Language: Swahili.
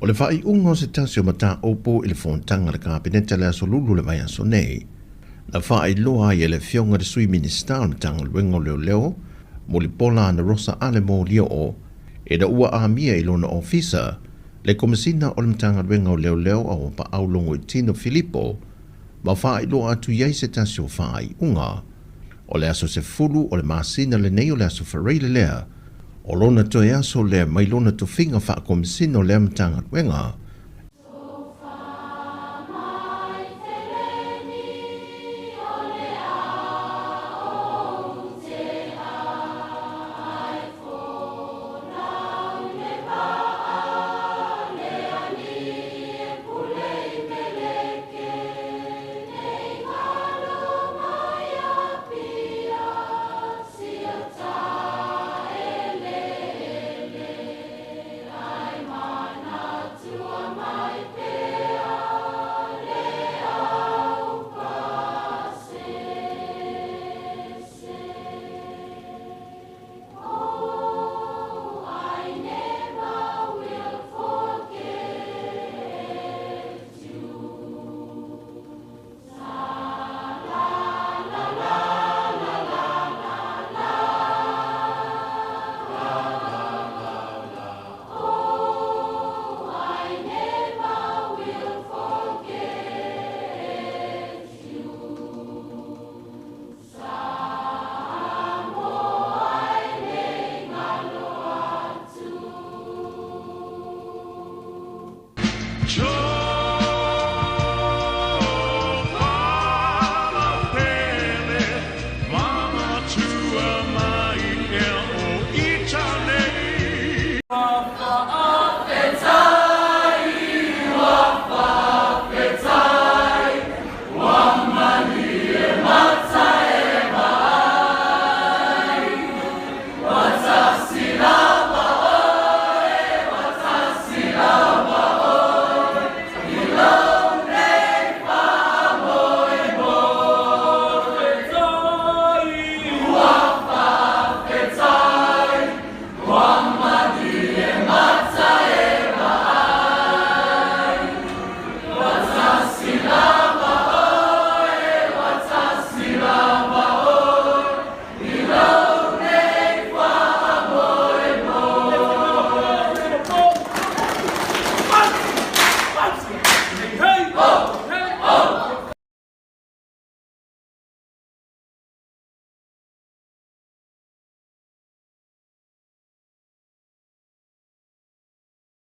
O le whai ungo se tasio mata opo i le fontanga le kapeneta le aso lulu le vai aso nei. Na whai loa i le fionga de sui minister o tanga luengo leoleo, mo li pola na rosa ale mo lio o, e da ua amia i lona ofisa, le komisina o le mtanga luengo leoleo Auapaau Logoitino Filipo, ma whai loa atu iei se tasio whai unga, o le aso se fulu o le masina le nei o le aso wharei le lea, o lona toe aso le mai lona tofiga wha komisina o le mtanga luenga,